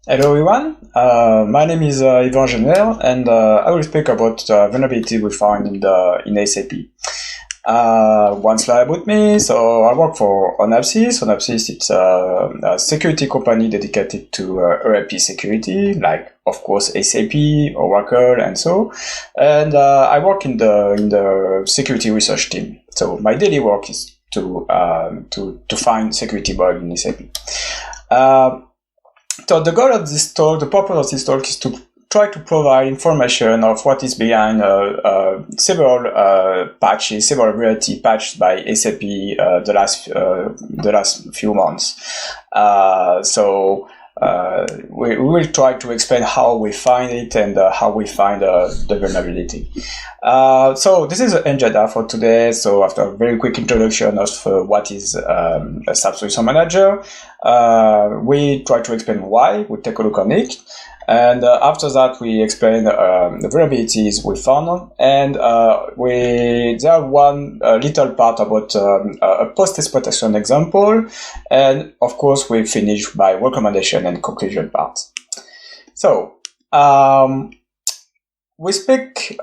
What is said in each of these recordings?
Hello everyone, my name is Yvan GENUER, and I will speak about vulnerability we find in SAP. One slide about me. So I work for Onapsys. Onapsys, it's a security company dedicated to ERP security, like of course SAP, Oracle, and so. And I work in the security research team. So my daily work is to find security bugs in SAP. So the goal of this talk, the purpose of this talk, is to try to provide information of what is behind several patches, several vulnerability patches by SAP the last few months. We will try to explain how we find it and how we find the vulnerability. So this is the agenda for today. So after a very quick introduction of what is a SAP Solution Manager, we try to explain why, we take a look on it. And after that, we explain the vulnerabilities we found, and there one little part about a post-exploitation example, and of course we finish by recommendation and conclusion part. So we speak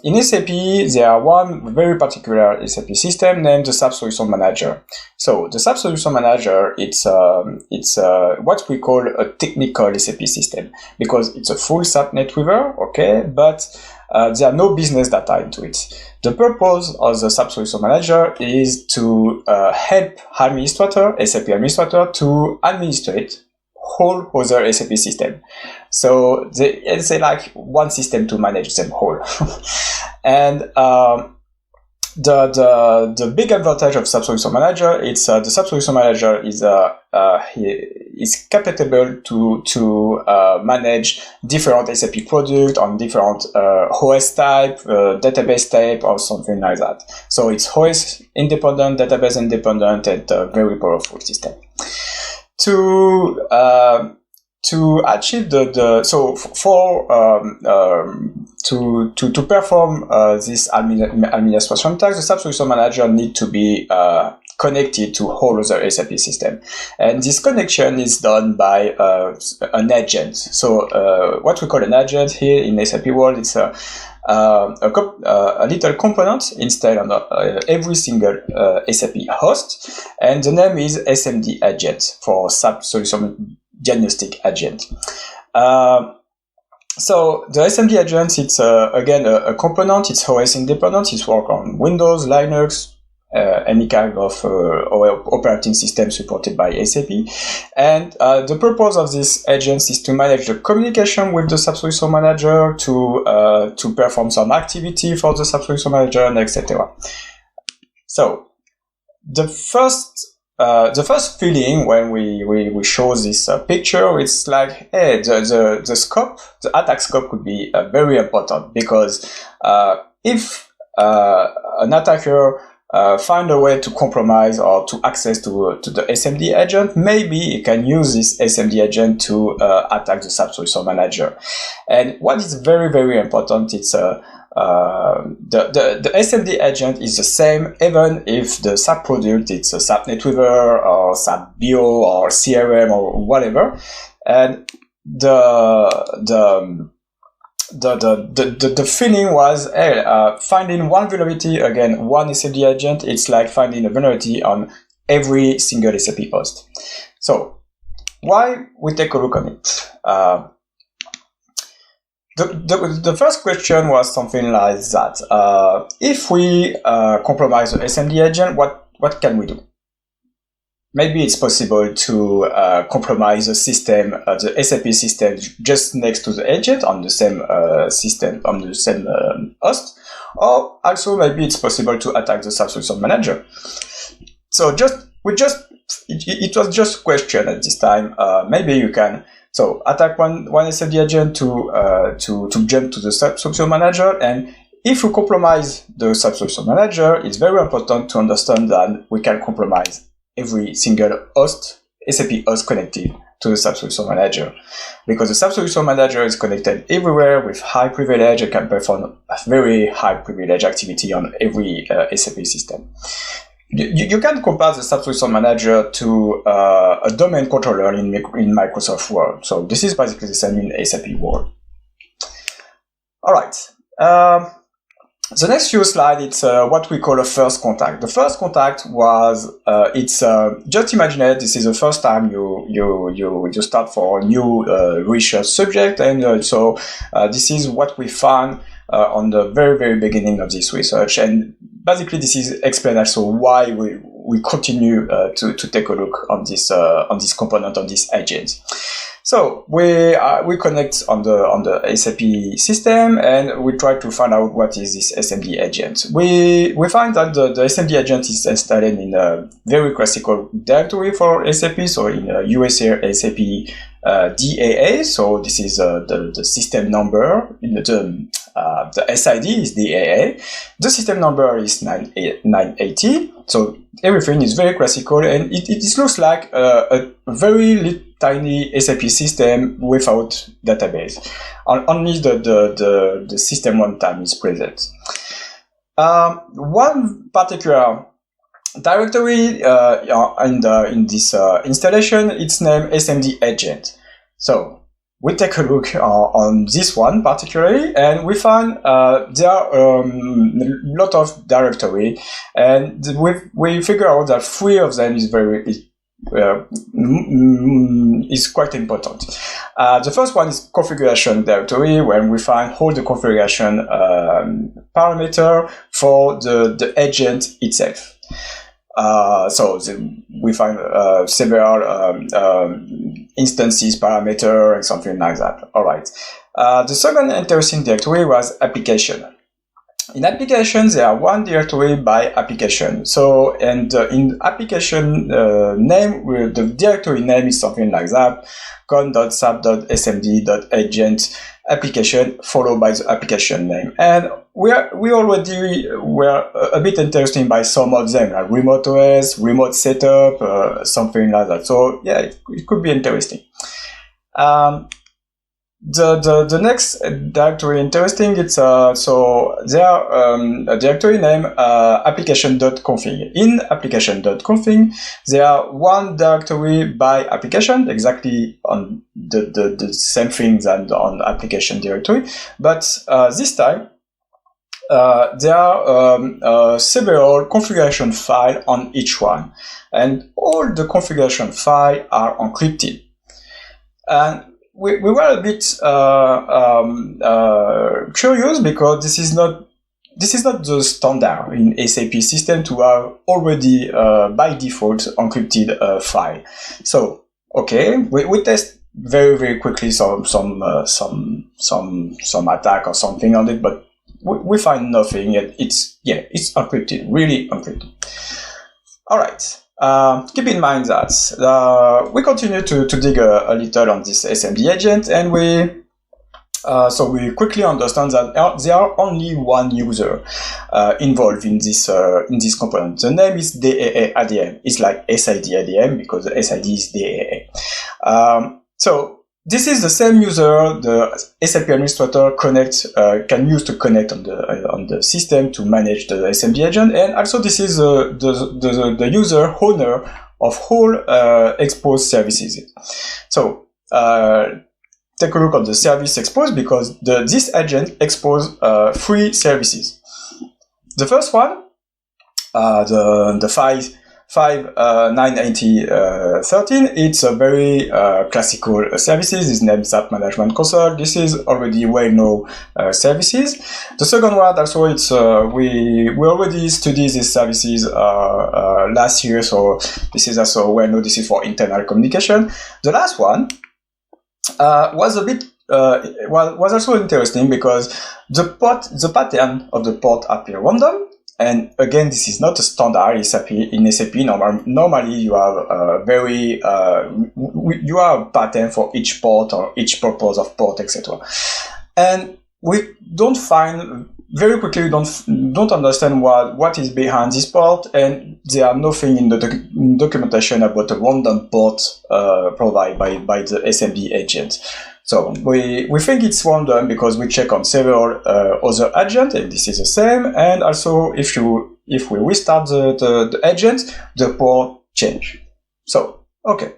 in SAP. There are one very particular SAP system named the SAP Solution Manager. So the SAP Solution Manager, it's what we call a technical SAP system, because it's a full SAP NetWeaver, okay, but there are no business data into it. The purpose of the SAP Solution Manager is to help SAP administrator to administrate whole other SAP system. So it's like one system to manage them whole. And the big advantage of SAP Solution Manager, it's the SAP Solution Manager is capable to manage different SAP products on different OS type, database type, or something like that. So it's OS independent, database independent, and a very powerful system. To achieve to perform this administration task, the SAP Solution Manager needs to be connected to whole other SAP system, and this connection is done by an agent. So what we call an agent here in SAP world, it's a little component installed on every single SAP host, and the name is SMDAgent for SAP Solution Diagnostic Agent. So the SMDAgent, it's again a component. It's OS independent. It's work on Windows, Linux, any kind of operating system supported by SAP. And the purpose of this agent is to manage the communication with the SAP Solution Manager, to perform some activity for the SAP Solution Manager, and etc. So the first feeling when we show this picture, it's like, hey, the scope, the attack scope could be very important, because if an attacker find a way to compromise or to access to the SMDAgent, maybe he can use this SMDAgent to attack the SAP Solution Manager. And what is very, very important, it's the SMDAgent is the same even if the SAP product, it's a SAP NetWeaver or SAP BO or CRM or whatever. And the feeling was, hey, finding one vulnerability, again, one SMDAgent, it's like finding a vulnerability on every single SAP host. So why we take a look on it? The first question was something like that. If we compromise the SMDAgent, what can we do? Maybe it's possible to compromise the system, the SAP system just next to the agent on the same system, on the same host, or also maybe it's possible to attack the SAP Solution Manager. So it was just a question at this time. Maybe you can attack one SMDAgent to jump to the SAP Solution Manager, and if you compromise the SAP Solution Manager, it's very important to understand that we can compromise every single host, SAP host connected to the SAP Solution Manager, because the SAP Solution Manager is connected everywhere with high privilege and can perform a very high privilege activity on every SAP system. you can compare the SAP Solution Manager to a domain controller in Microsoft Word. So this is basically the same in SAP Word. All right. The next few slides, it's what we call a first contact. The first contact was, just imagine it, this is the first time you start for a new research subject, and so this is what we found on the very, very beginning of this research. And basically this is explain also why we continue to take a look on this component, on this agent. So we connect on the SAP system, and we try to find out what is this SMDAgent. We find that the SMDAgent is installed in a very classical directory for SAP. So in USA SAP DAA. So this is the system number. The SID is DAA. The system number is 980. So everything is very classical, and it looks like a very tiny SAP system without database. Only the system runtime is present. One particular directory in this installation, it's named SMDAgent. So we take a look on this one particularly, and we find there are a lot of directory, and we figure out that 3 of them is quite important. The first one is configuration directory, where we find all the configuration parameter for the agent itself. So we find several instances parameter and something like that. All right. The second interesting directory was application. In applications, there are one directory by application. So, and in application name, the directory name is something like that: con.sap.smd.agent application, followed by the application name. And we already were a bit interested by some of them, like remote OS, remote setup, something like that. So yeah, it could be interesting. The next directory interesting, it's so there a directory name application.config. In application.config, there are one directory by application, exactly on the same thing than on application directory, but this time there are several configuration files on each one, and all the configuration files are encrypted. And we were a bit curious, because this is not the standard in SAP system to have already by default encrypted file. So okay, we test very quickly some attack or something on it, but we find nothing. It's encrypted, really encrypted. All right. Keep in mind that we continue to dig a little on this SMDAgent, and we quickly understand that there are only one user involved in this component. The name is DAA ADM. It's like SID ADM, because the SID is DAA. So this is the same user the SAP administrator can use to connect on the system to manage the SMDAgent, and also this is the user owner of all exposed services. So take a look at the service exposed, because this agent exposes 3 services. The first one, the 5.980.13, it's a very classical services. It's named SAP Management Console. This is already well-known services. The second one, also, it's we already studied these services last year, so this is also well-known. This is for internal communication. The last one was a bit was also interesting, because the pattern of the port appear random. And again, this is not a standard SAP. In SAP, normally you have you have a pattern for each port or each purpose of port, etc. And we don't find very quickly. We don't understand what is behind this port, and there are nothing in the documentation about a random port provided by the SMDAgent. So we think it's random because we check on several other agents, and this is the same. And also, if you if we restart the agent, the port change. So, okay.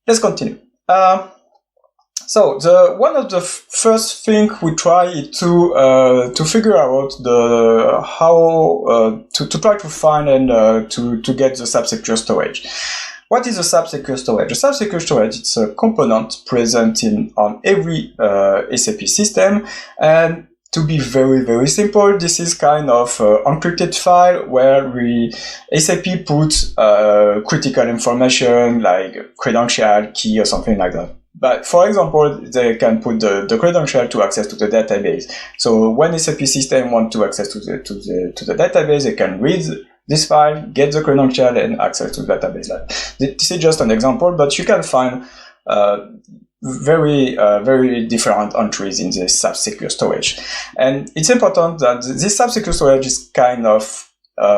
Let's continue. So one of the first thing we try is to figure out how to try to find and to get the SAP Secure Storage. What is a SAP Secure Storage? A SAP Secure Storage, it's a component present on every SAP system, and to be very, very simple, this is kind of encrypted file where SAP puts critical information like credential, key, or something like that. But for example, they can put the credential to access to the database. So when SAP system want to access to the database, they can read this file, get the credential, and access to the database. This is just an example, but you can find very different entries in the SAP Secure Storage. And it's important that this SAP Secure Storage is kind of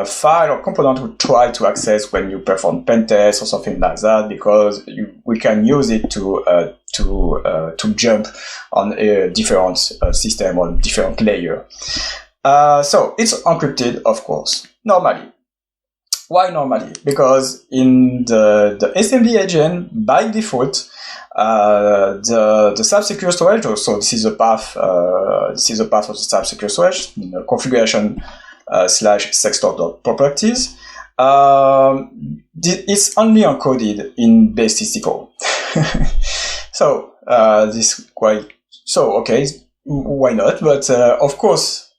file or component we try to access when you perform pen tests or something like that, because we can use it to jump on a different system or different layer. So it's encrypted, of course, normally. Why normally? Because in the SMDAgent, by default, the SAP Secure Storage, so this is a path of the SAP Secure Storage, configuration /sector.properties. It's only encoded in base 64. So okay, why not? But of course,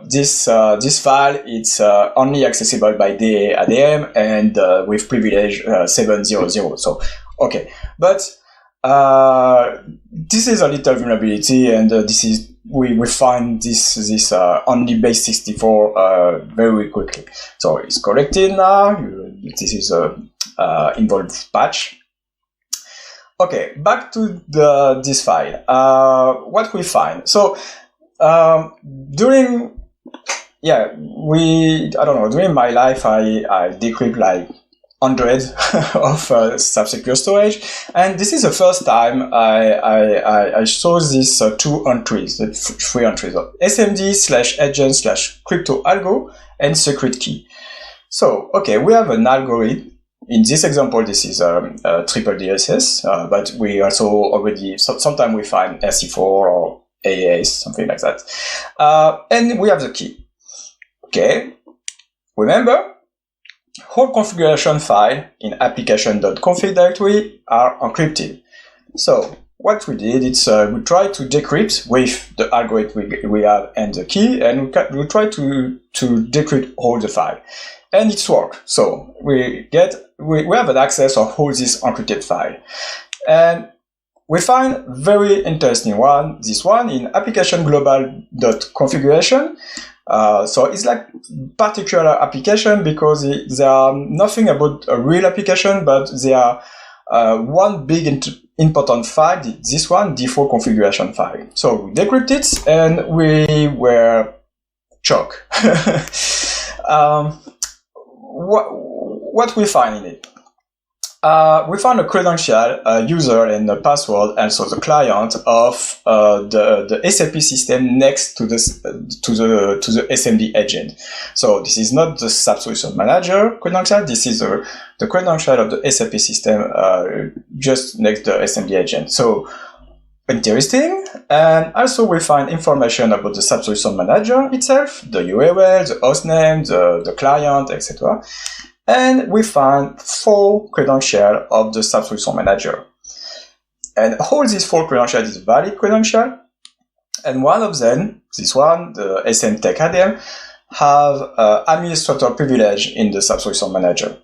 this file it's only accessible by DADM and with privilege 700. So okay, but this is a little vulnerability, and this is we find this only base 64 very quickly. So it's corrected now. This is a involved patch. Okay, back to this file. What we find. So during my life I decrypt like hundreds of SAP Secure Storage, and this is the first time I saw these three entries of SMD/agent/crypto-algo and secret key. So okay, we have an algorithm. In this example, this is triple DSS, but we also already sometimes we find RC4 or AAS, something like that, and we have the key. Okay, remember, whole configuration file in application.config directory are encrypted. So what we did is we tried to decrypt with the algorithm we have and the key, and we try to decrypt all the file, and it's worked. So we have an access of all this encrypted file, and we find very interesting one. This one in application global.configuration. So it's like particular application because they are nothing about a real application, but they are one big important file, this one, default configuration file. So we decrypted it and we were shocked. What we find in it? We found a credential, a user, and a password, and so the client of the SAP system next to the SMDAgent. So this is not the SAP Solution Manager credential. This is the credential of the SAP system just next to the SMDAgent. So interesting. And also we find information about the SAP Solution Manager itself, the URL, the hostname, the client, etc. And we find 4 credentials of the SAP Solution Manager. And all these 4 credentials is valid credential. And one of them, this one, the SMDAgent, have administrator privilege in the SAP Solution Manager.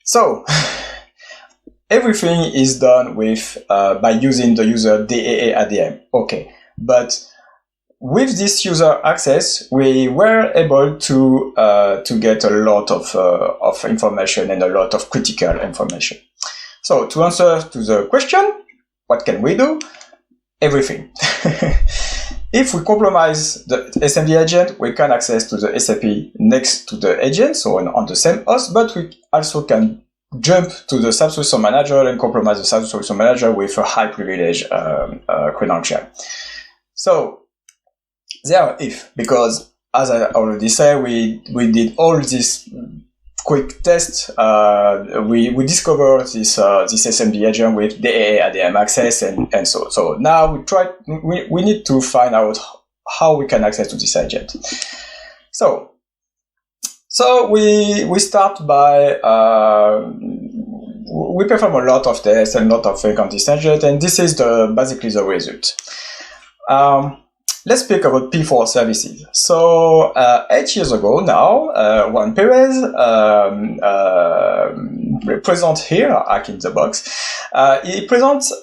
So everything is done with by using the user DAADM. Okay, but with this user access, we were able to get a lot of information and a lot of critical information. So to answer to the question, what can we do? Everything. If we compromise the SMDAgent, we can access to the SAP next to the agent, so on the same host, but we also can jump to the SAP Solution Manager and compromise the SAP Solution Manager with a high privilege credential. So there are if, because as I already said, we did all this quick test. We discovered this SMDAgent with DAA ADM access, and so now we need to find out how we can access to this agent. So we start by we perform a lot of tests and a lot of things on this agent, and this is basically the result. Let's speak about P4 services. So 8 years ago now, Juan Perez presents here, Hack in the Box. He presents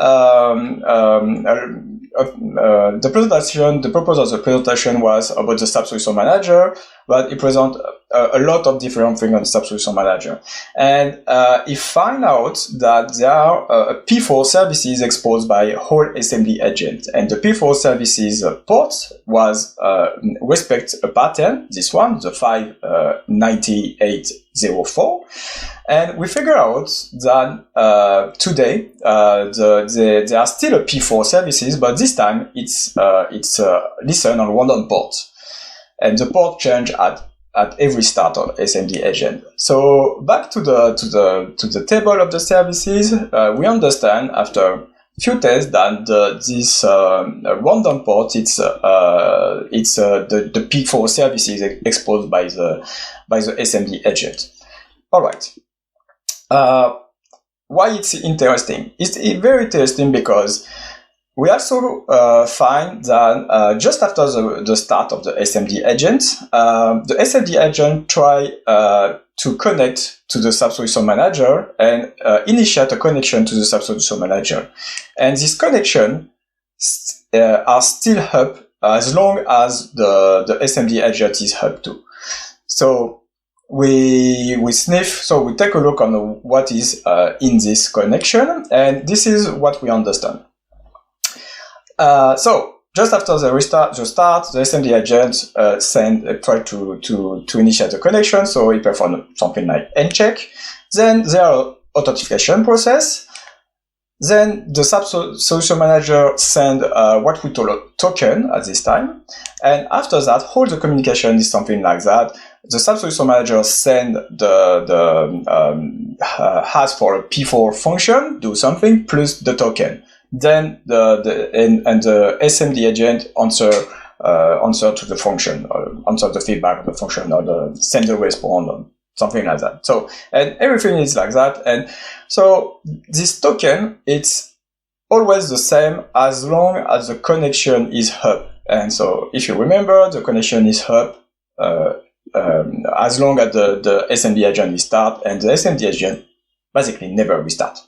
the presentation. The purpose of the presentation was about the SAP Solution Manager, but he presents a lot of different things on the SAP Solution Manager. And he find out that there are P4 services exposed by whole SMDAgent. And the P4 services port was respect a pattern, this one, the 59804. And we figure out that today there are still a P4 services, but this time it's listen on random port, and the port change at every start of SMDAgent. So back to the table of the services, we understand after few tests that this random port it's the P4 services exposed by the SMDAgent. All right. Why it's interesting? It's very interesting because we also find that just after the start of the SMDAgent, the SMDAgent try to connect to the SAP Solution Manager and initiate a connection to the SAP Solution Manager. And this connection are still up as long as the SMDAgent is up too. So we sniff, so we take a look on what is in this connection, and this is what we understand. So just after the start, the SMDAgent try to initiate the connection, so it performs something like ncheck. Then there are authentication process. Then the SAP Solution Manager send what we call a token at this time, and after that, all the communication is something like that. The SAP Solution Manager send ask for a P4 function, do something plus the token. Then the SMDAgent answer to the function, or answer the feedback of the function, or send a response, or something like that. So, and everything is like that. And so this token, it's always the same as long as the connection is up. And so if you remember, the connection is up as long as the SMDAgent is start, and the SMDAgent basically never restart.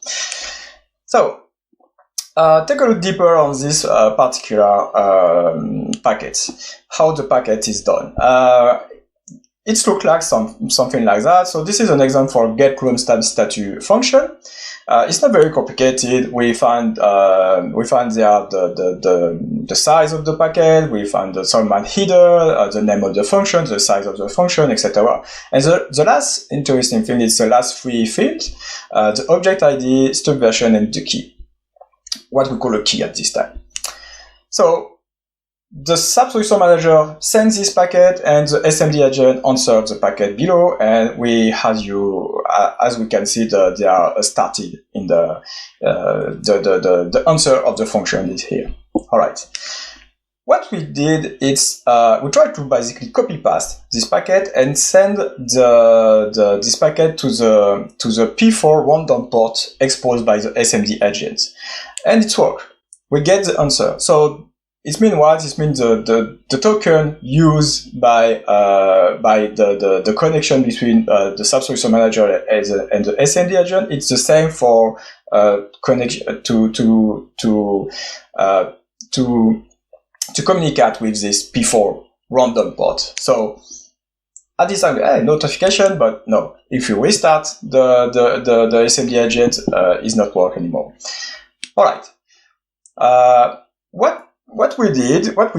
So take a look deeper on this particular packet, how the packet is done. It looks like something like that. So this is an example for get room status function. It's not very complicated. We find there the size of the packet. We find the Solman header, the name of the function, the size of the function, etc. And the last interesting thing is the last three fields: the object ID, stub version, and the key. What we call a key at this time. So the SAP Solution Manager sends this packet, and the SMDAgent answers the packet below, and we as we can see, they are started in the answer of the function is here. All right. What we did is we tried to basically copy paste this packet and send this packet to the P4 random port exposed by the SMDAgent, and it worked. We get the answer. So it means what? It means the token used by the connection between the SAP Solution Manager and the SMDAgent. It's the same for connection to communicate with this P4 random port. So at this time, no notification, but no. If you restart the SMDAgent, is not work anymore. All right. What we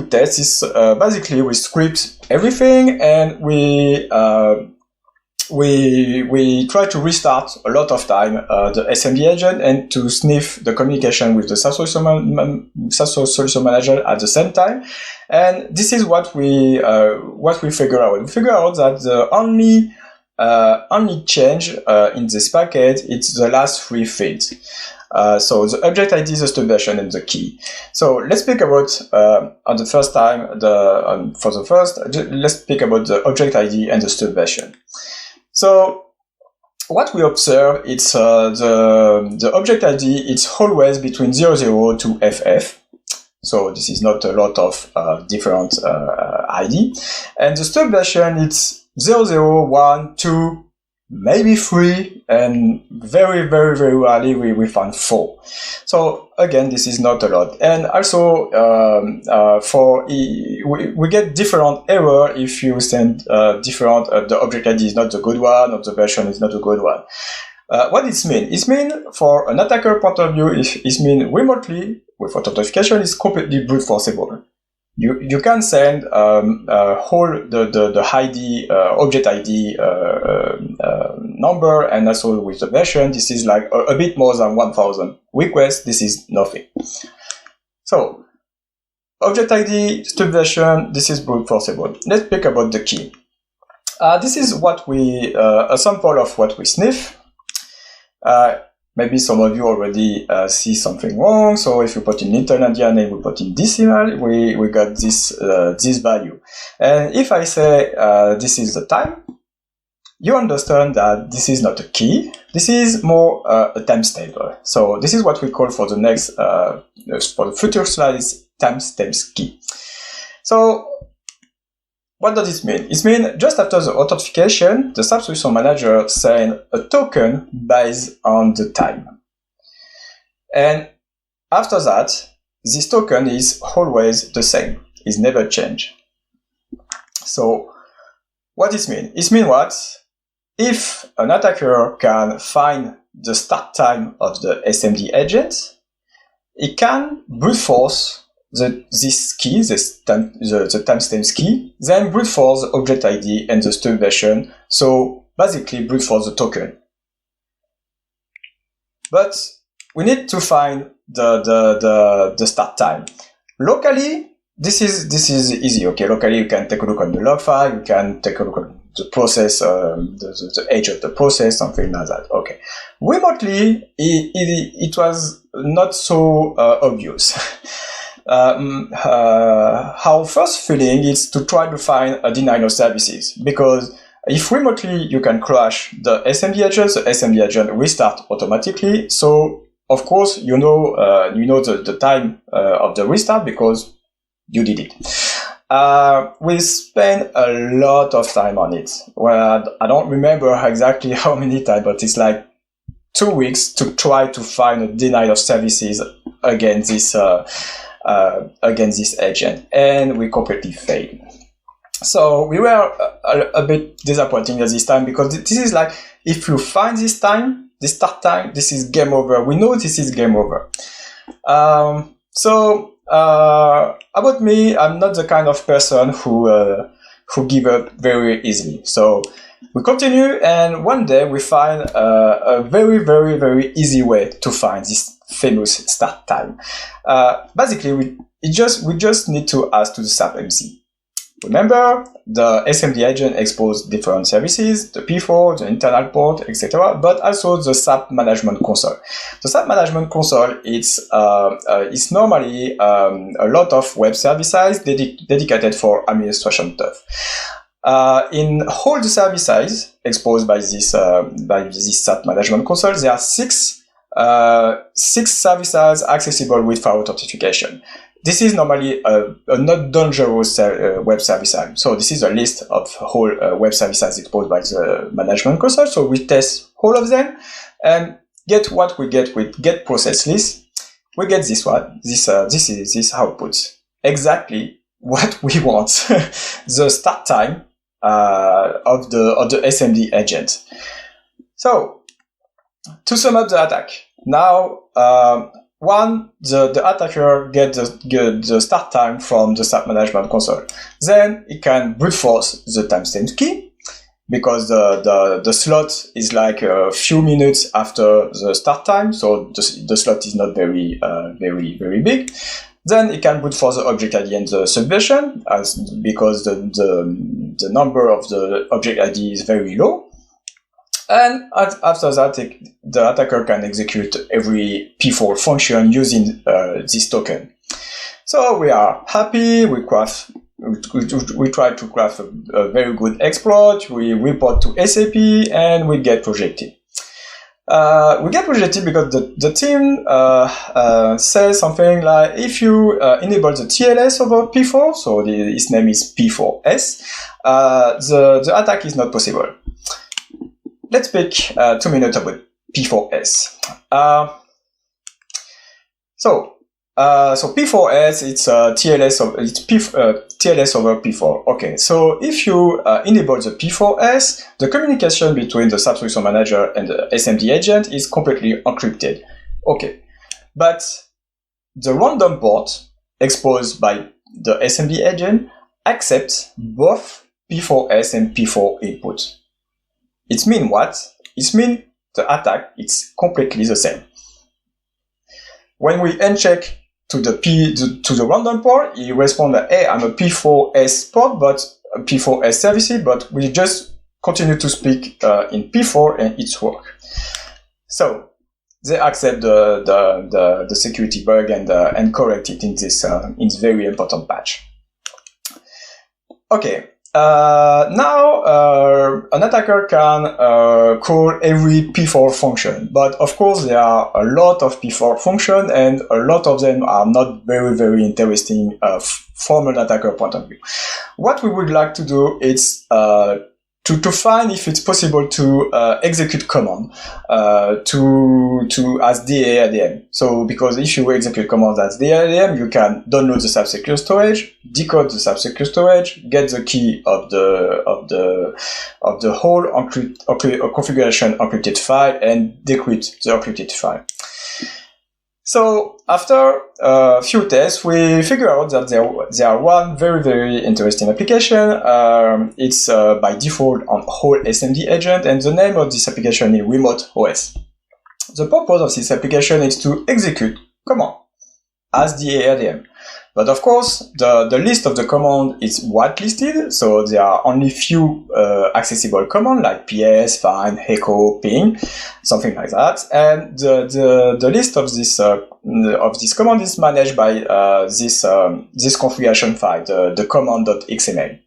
test is basically we script everything, and we we try to restart a lot of time the SMDAgent and to sniff the communication with the SAP Solution Manager at the same time. And this is what we figure out. We figure out that the only change in this packet is the last three fields. So the object ID, the stub version, and the key. So let's speak about on the first time let's speak about the object ID and the stub version. So what we observe is the object ID is always between 00 to FF. So this is not a lot of different ID. And the stub version it's 00, 1, 2, maybe 3, and very rarely we find 4. So again, this is not a lot. And also we get different error if you send different the object ID is not the good one or the version is not a good one. What it means? It means for an attacker point of view, it means remotely with authentication is completely brute forceable. You can send whole the ID object ID number, and also with the version, this is like a bit more than 1,000 requests. This is nothing. So object ID, stub version, this is brute forceable. Let's speak about the key. This is what we a sample of what we sniff. Maybe some of you already see something wrong. So if you put in intermediate and we put in decimal, we got this value. And if I say this is the time, you understand that this is not a key. This is more a timestamp. So this is what we call for the next for the future slides timestamp key. So what does this mean? It means just after the authentication, the SAP Solution Manager sends a token based on the time. And after that, this token is always the same. It's never changed. So what does it mean? It means what? If an attacker can find the start time of the SMDAgent, it can brute force this key, the timestamp key, then brute force the object ID and the stub version. So basically brute force the token. But we need to find the start time. Locally, this is easy. Okay, locally you can take a look on the log file, you can take a look at the process, the age of the process, something like that. Okay. Remotely, it was not so obvious. Our first feeling is to try to find a denial of services, because if remotely you can crash the SMDAgent restart automatically. So of course you know the time of the restart because you did it. We spent a lot of time on it. Well, I don't remember exactly how many times, but it's like 2 weeks to try to find a denial of services against this agent, and we completely failed. So we were a bit disappointing at this time, because this is like, if you find this start time, this is game over. We know this is game over. About me, I'm not the kind of person who give up very easily. So we continue, and one day we find a very easy way to find this famous start time. Basically, we just need to ask to the SAP MC. Remember, the SMDAgent exposes different services, the P4, the internal port, etc., but also the SAP Management Console. The SAP Management Console is normally a lot of web services dedicated for administration stuff. In all the services exposed by this SAP Management Console, there are six services accessible without authentication. This is normally a not dangerous web service. So this is a list of whole web services exposed by the management console. So we test all of them and get what we get with get process list. We get this one. This outputs exactly what we want. The start time of the SMDAgent. So to sum up the attack, now the attacker gets the start time from the SAP Management Console. Then it can brute force the timestamp key. because the slot is like a few minutes after the start time, so the slot is not very big. Then it can brute force the object ID and the subversion, because the number of the object ID is very low. And after that, the attacker can execute every P4 function using this token. So we are happy. We try to craft a very good exploit. We report to SAP and we get rejected. We get rejected because the team says something like, if you enable the TLS over P4, so its name is P4S, the attack is not possible. Let's speak 2 minutes about P4S. So P4S, it's TLS over P4. Okay, so if you enable the P4S, the communication between the SAP Solution Manager and the SMDAgent is completely encrypted. Okay, but the random port exposed by the SMDAgent accepts both P4S and P4 input. It means what? It means the attack is completely the same. When we uncheck to the random port, it responds that, hey, I'm a P4S port, but a P4S service, but we just continue to speak in P4 and it's work. So they accept the security bug and correct it in this very important patch. Okay. Now an attacker can call every P4 function, but of course there are a lot of P4 functions and a lot of them are not very interesting from an attacker point of view. What we would like to do is to find if it's possible to execute command as DARDM. So because if you execute commands as DARDM, you can download the SAP Secure Storage, decode the SAP Secure Storage, get the key of the whole configuration encrypted file, and decrypt the encrypted file. So after a few tests, we figure out that there are one very interesting application. It's by default on whole SMDAgent, and the name of this application is Remote OS. The purpose of this application is to execute command as DARDM. But of course, the list of the command is whitelisted, so there are only few accessible commands like ps, find, echo, ping, something like that. And the list of this command is managed by this configuration file, the command.xml.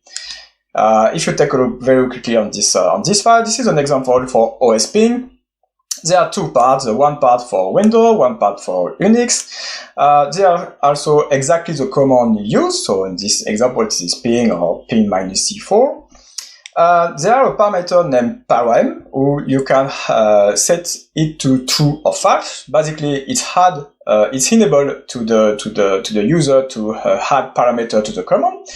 If you take a look very quickly on this file, this is an example for OS ping. There are two parts, one part for Windows, one part for Unix. There are also exactly the command used, so in this example it is ping or ping-c4. There are a parameter named param, who you can set it to true or false. Basically, it's enabled to the user to add parameter to the command.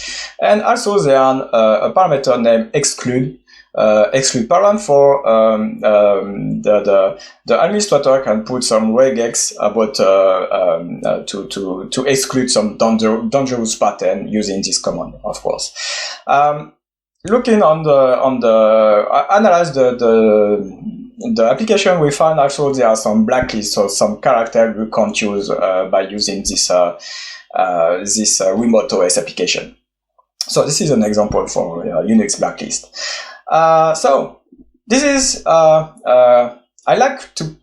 And also there are a parameter named exclude param for the administrator can put some regex about to exclude some dangerous pattern using this command, of course. Looking analyze the application, we find also there are some blacklists, so some character we can't use by using this remote OS application. So this is an example for Unix blacklist. So this is I like to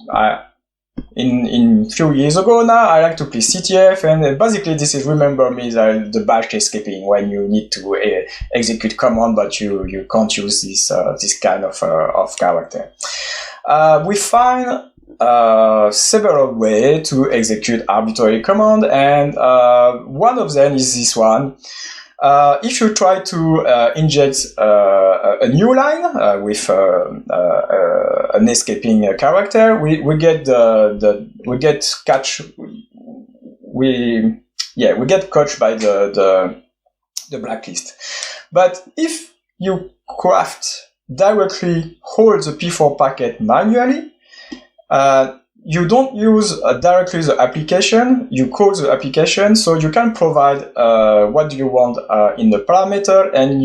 in few years ago now I like to play CTF, and basically this is remember me the bash escaping when you need to execute command but you can't use this kind of character. We find several ways to execute arbitrary command, and one of them is this one. If you try to inject a new line with an escaping character, we get caught by the blacklist. But if you craft directly hold the P4 packet manually, you don't use directly the application, you call the application, so you can provide what do you want in the parameter, and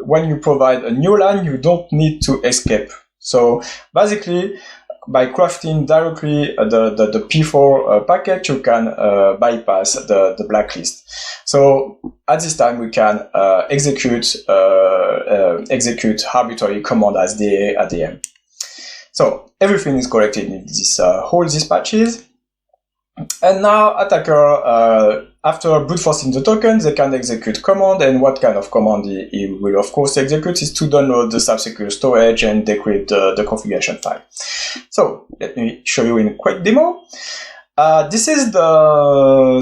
when you provide a new line, you don't need to escape. So basically, by crafting directly the P4 package, you can bypass the blacklist. So at this time, we can execute arbitrary command as DA at the end. So everything is collected in this whole dispatches. And now attacker, after brute forcing the token, they can execute command. And what kind of command he will of course execute is to download the SAP Secure Storage and decrypt the configuration file. So let me show you in a quick demo. This is the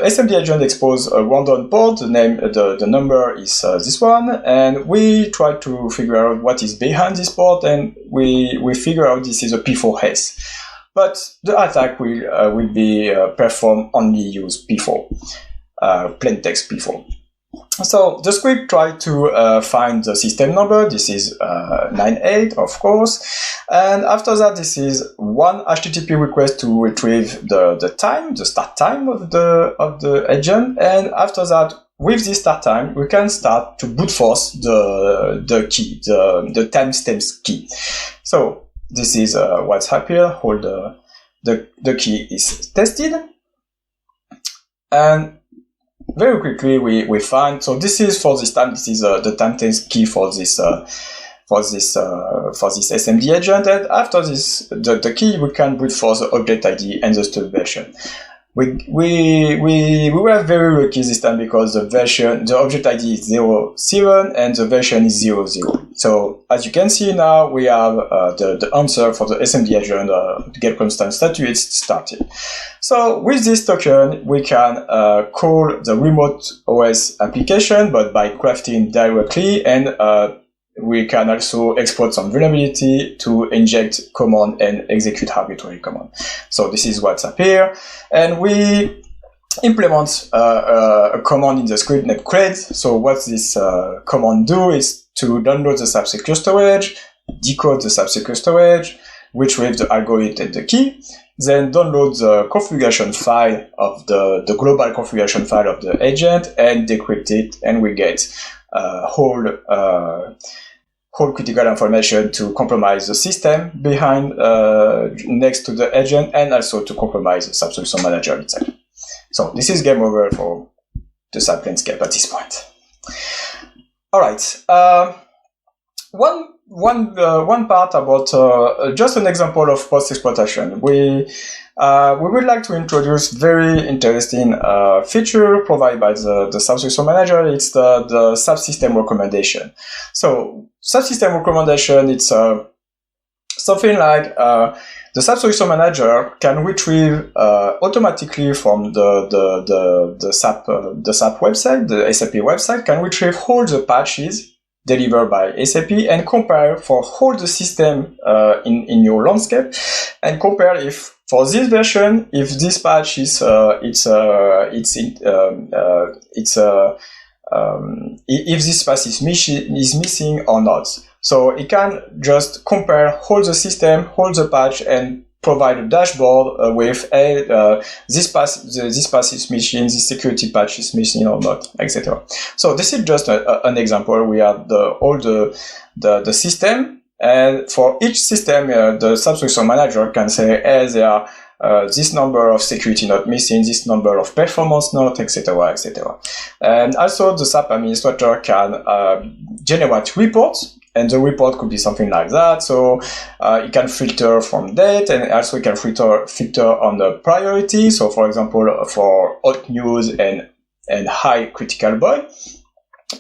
SMDAgent expose a random port. The number is this one, and we try to figure out what is behind this port, and we figure out this is a P4S. But the attack will be performed only use P4, plain text P4. So the script tried to find the system number. This is 98, of course, and after that, this is one HTTP request to retrieve the start time of the agent, and after that, with this start time, we can start to brute force the key, the timestamps key. So this is what's happier. All the key is tested, and very quickly we find. So this is for this time. This is the timestamp key for this SMDAgent, and after this the key we can brute force the object ID and the stub version. We were very lucky this time because the object ID is 07 and the version is 00. So as you can see now, we have the answer for the SMDAgent get constant status started. So with this token, we can call the remote OS application, but by crafting directly, and we can also exploit some vulnerability to inject command and execute arbitrary command. So this is what's up here. And we implement a command in the script named CRED. So what this command do is to download the SAP Secure Storage, decode the SAP Secure Storage, retrieve the algorithm and the key, then download the configuration file of the global configuration file of the agent and decrypt it, and we get whole critical information to compromise the system behind next to the agent, and also to compromise the SAP Solution Manager itself. So this is game over for the SAP landscape at this point. All right. One part about just an example of post-exploitation. We would like to introduce very interesting feature provided by the SAP Solution Manager. It's the SAP system recommendation. So SAP system recommendation, it's something like the SAP Solution Manager can retrieve automatically from the SAP website, the SAP website, can retrieve all the patches delivered by SAP and compare for all the system in your landscape, and compare if for this version, if this patch is if this patch is missing or not. So it can just compare all the system, all the patch, and provide a dashboard with this patch is missing, this security patch is missing or not, etc. So this is just an example. We have all the system, and for each system, the SAP Solution Manager can say, hey, there are this number of security not missing, this number of performance not, etc., etc. And also the SAP administrator can generate reports, and the report could be something like that. So it can filter from date, and also it can filter on the priority. So for example, for hot news and high critical boy.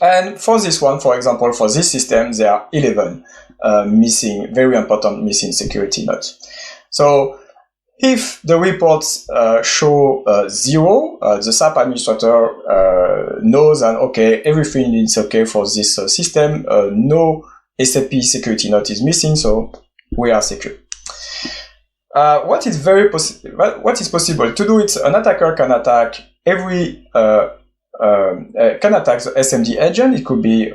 And for this one, for example, for this system, there are 11 very important missing security notes. So if the reports show 0, the SAP administrator knows, and okay, everything is okay for this system. No SAP security note is missing, so we are secure. What is possible to do? It's an attacker can attack the SMDAgent. It could be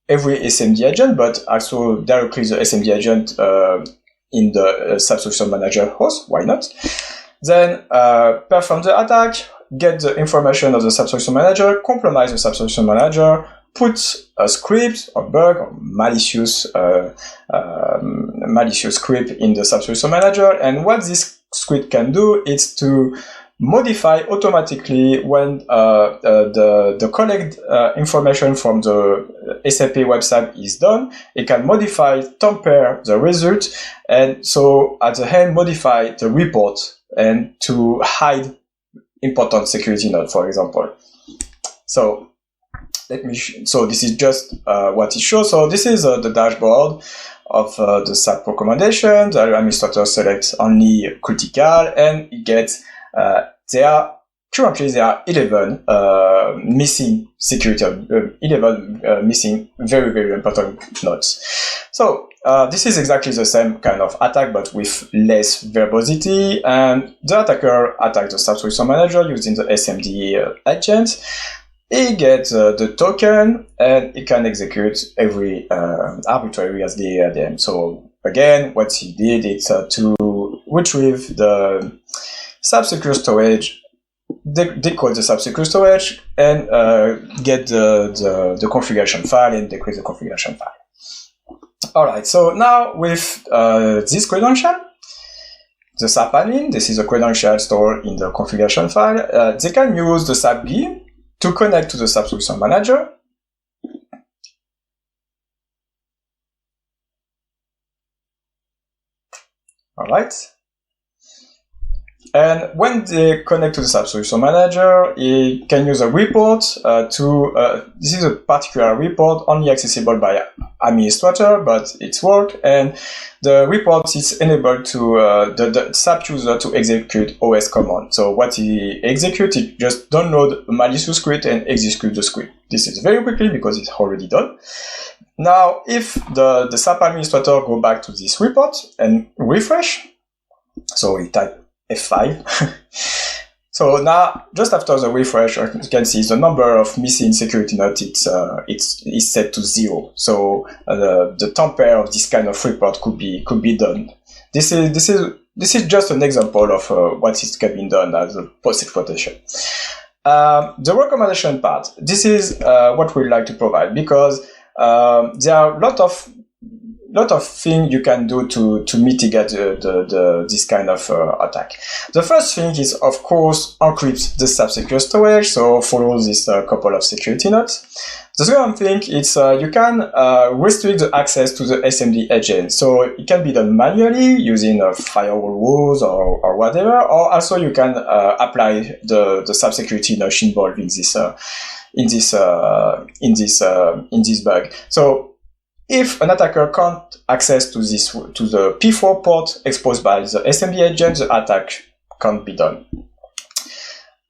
every SMDAgent, but also directly the SMDAgent in the SAP Solution Manager host. Why not? Then perform the attack, get the information of the SAP Solution Manager, compromise the SAP Solution Manager, put a script or bug or malicious script in the SAP Solution Manager. And what this script can do is to modify automatically when the collect information from the SAP website is done. It can modify, tamper the result, and so at the end modify the report and to hide important security node, for example. So so this is just what it shows. So this is the dashboard of the SAP recommendation. The administrator selects only critical, and it gets currently there are 11 missing security, 11 missing very, very important nodes. So this is exactly the same kind of attack, but with less verbosity. And the attacker attacks the SAP Solution Manager using the SMDAgent. He gets the token, and he can execute every arbitrary SDA. So again, what he did is to retrieve the SAP Secure Storage, decode the SAP Secure Storage, and get the configuration file and decrypt the configuration file. All right, so now with this credential, the SAP admin, this is a credential stored in the configuration file. They can use the SAP GUI to connect to the SAP Solution Manager. All right. And when they connect to the SAP Solution Manager, you can use a report this is a particular report only accessible by administrator, but it's work, and the report is enabled to the SAP user to execute OS command. So what he executes, he just download a malicious script and execute the script. This is very quickly because it's already done. Now, if the SAP administrator go back to this report and refresh, so we type F5. So now, just after the refresh, you can see the number of missing security nodes is set to 0. So the tamper of this kind of report could be done. This is just an example of what is being done as a post-exploitation. The recommendation part. This is what we like to provide, because there are a lot of things you can do to mitigate this kind of attack. The first thing is, of course, encrypt the SAP Secure Storage, so follow this couple of security nodes. The second thing is you can restrict the access to the SMDAgent. So it can be done manually using firewall rules or whatever, or also you can apply the SAP security node involved in this bug. So if an attacker can't access to the P4 port exposed by the SMDAgent, the attack can't be done.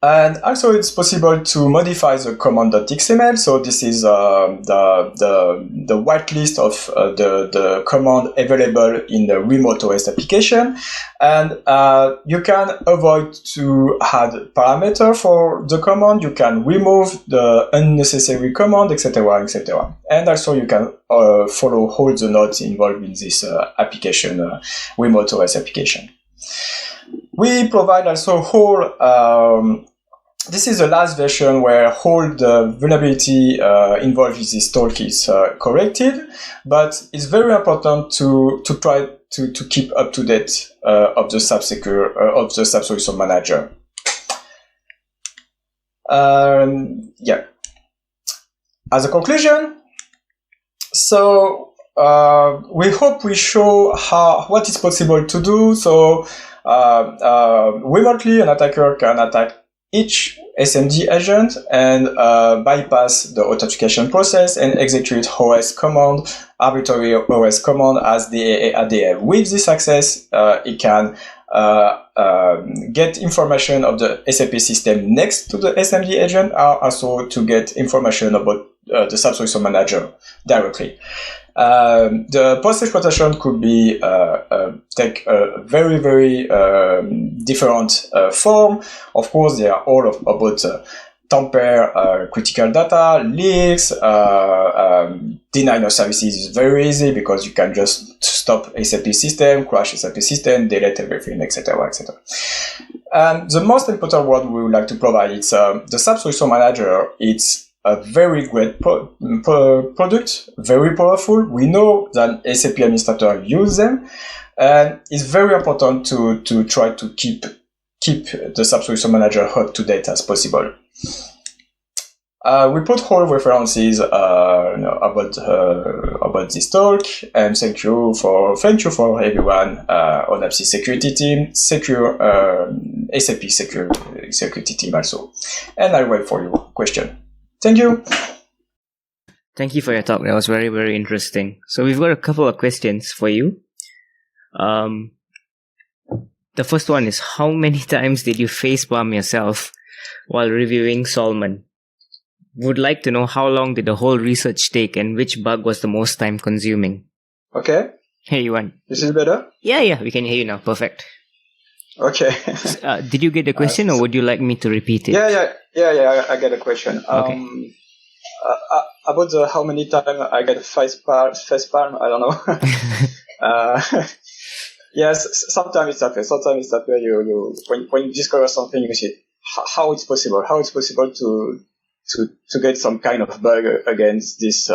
And also it's possible to modify the command.xml. So this is the whitelist of the command available in the remote OS application. And you can avoid to add parameter for the command. You can remove the unnecessary command, etc., etc. And also you can follow all the nodes involved in this application, remote OS application. We provide also whole this is the last version where all the vulnerability involved with this talk is corrected, but it's very important to try to keep up to date of the SAP Secure of the SAP Solution Manager. Yeah. As a conclusion, so we hope we show what is possible to do. So remotely, an attacker can attack each SMDAgent and bypass the authentication process and execute OS command, arbitrary OS command as the ADL. With this access, it can get information of the SAP system next to the SMDAgent, or also to get information about the SAP Solution Manager directly. The post-exploitation could be take a very, very different form. Of course, they are all about tamper critical data, leaks, denial of services is very easy because you can just stop SAP system, crash SAP system, delete everything, etc., etc. And the most important one we would like to provide is the SAP Solution Manager. It's a very great product, very powerful. We know that SAP administrators use them, and it's very important to try to keep the SAP Solution Manager up to date as possible. We put all references about this talk, and thank you for everyone on APC security team, SAP security team also. And I wait for your question. Thank you. Thank you for your talk. That was very, very interesting. So we've got a couple of questions for you. The first one is, how many times did you facepalm yourself while reviewing Solman? Would like to know how long did the whole research take and which bug was the most time consuming. Okay. Hey, Yvan. This is better? Yeah, we can hear you now. Perfect. Okay. Did you get the question or would you like me to repeat it? Yeah, I get a question. Okay. About how many times I get facepalm, I don't know. Yes, sometimes it's okay. Sometimes it's okay. When you discover something, you see how it's possible to get some kind of bug against this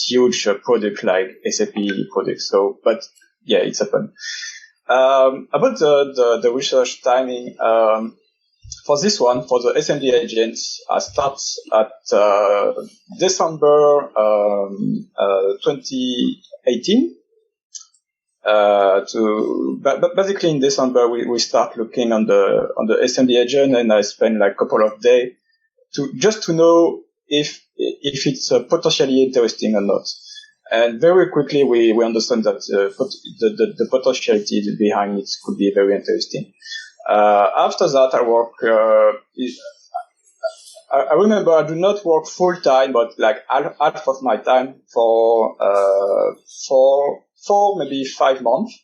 huge product like SAP product. So, but yeah, it's happened. About the research timing, for this one, for the SMDAgent, I start at December 2018. Basically in December we start looking on the SMDAgent, and I spend like a couple of days just to know if it's potentially interesting or not. And very quickly we understand that the potentiality behind it could be very interesting. After that I work, I remember I do not work full time, but like half of my time for maybe 5 months.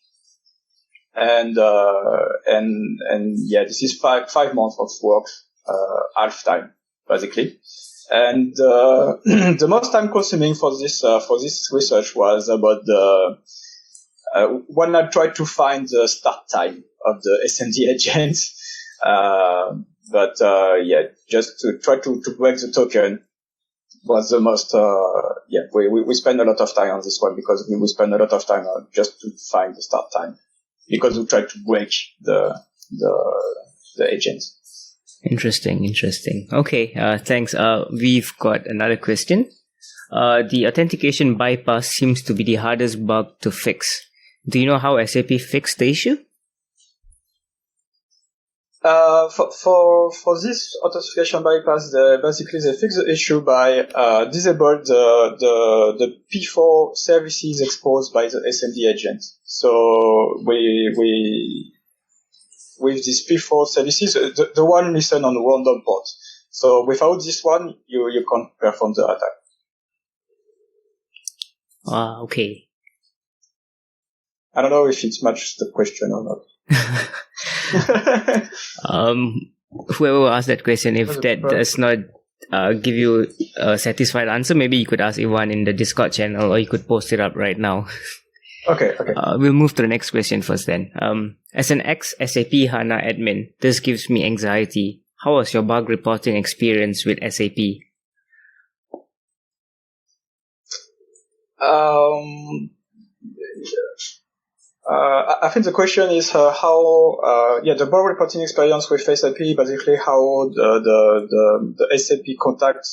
And yeah, this is five months of work, half time, basically. And the most time consuming for this research was about when I tried to find the start time of the SMDAgent. But yeah, just to try to break the token was the most, we spend a lot of time on this one, because we spend a lot of time just to find the start time, because we try to break the agent. Interesting. Okay, thanks. We've got another question. The authentication bypass seems to be the hardest bug to fix. Do you know how SAP fixed the issue? For this authentication bypass, basically they fix the issue by disable the P4 services exposed by the SMDAgent. So with these P4 services, the one listen on random port. So without this one, you can't perform the attack. Okay. I don't know if it matches the question or not. Whoever asked that question, if that does not give you a satisfied answer, maybe you could ask Yvan in the Discord channel, or you could post it up right now. Okay. We'll move to the next question first then. As an ex-SAP HANA admin, this gives me anxiety. How was your bug reporting experience with SAP? I think the question is how the bug reporting experience with SAP, basically how the SAP contact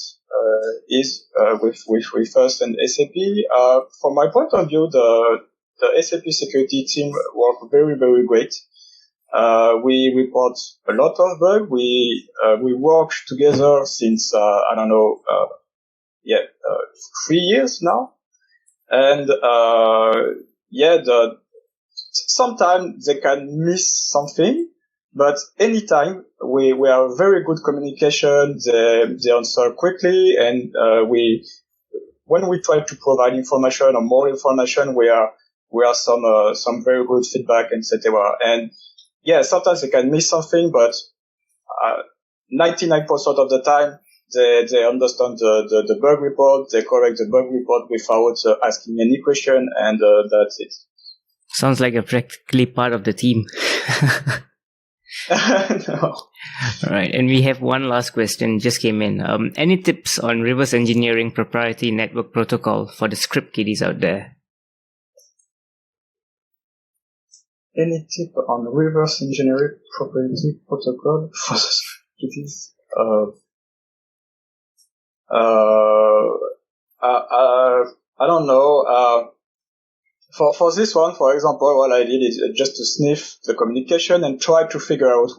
is with us and SAP. From my point of view, the SAP security team work very, very great. We report a lot of bugs. We work together since 3 years now, and sometimes they can miss something, but anytime we have very good communication. They answer quickly, and when we try to provide information or more information, we are some very good feedback, etc. And yeah, sometimes they can miss something, but 99% of the time they understand the bug report. They correct the bug report without asking any question, and that's it. Sounds like you're practically part of the team. No. All right, and we have one last question just came in. Any tips on reverse engineering proprietary network protocol for the script kiddies out there? Any tip on reverse engineering proprietary protocol for the script kiddies? I don't know. For this one, for example, what I did is just to sniff the communication and try to figure out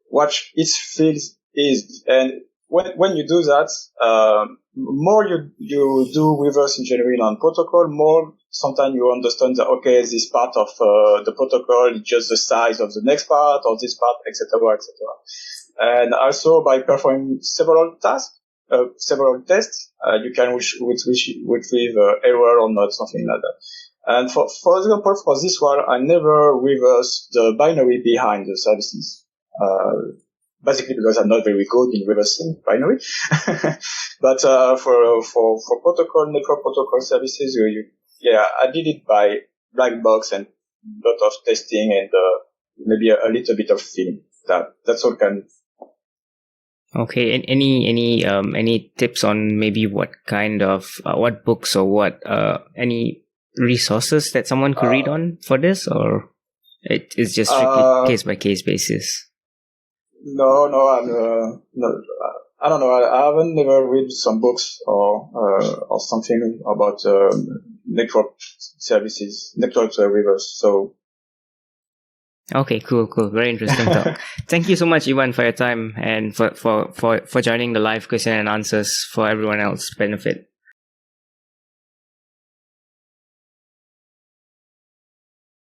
what each field is. And when you do that, more you do reverse engineering on protocol, more sometimes you understand that, okay, this part of the protocol is just the size of the next part or this part, etc., etc. And also by performing several tasks, several tests, you can retrieve error or not, something like that. And for example, for this one, I never reverse the binary behind the services. Basically because I'm not very good in reversing binary. But for protocol, network protocol services, I did it by black box and a lot of testing and maybe a little bit of feeling. That's all can. Okay, and any tips on maybe what kind of what books or what any resources that someone could read on for this, or it is just strictly case by case basis? No, I don't know. I haven't never read some books or something about network services, network reverse. So. Okay, cool. Very interesting talk. Thank you so much, Yvan, for your time and for joining the live question and answers for everyone else's benefit.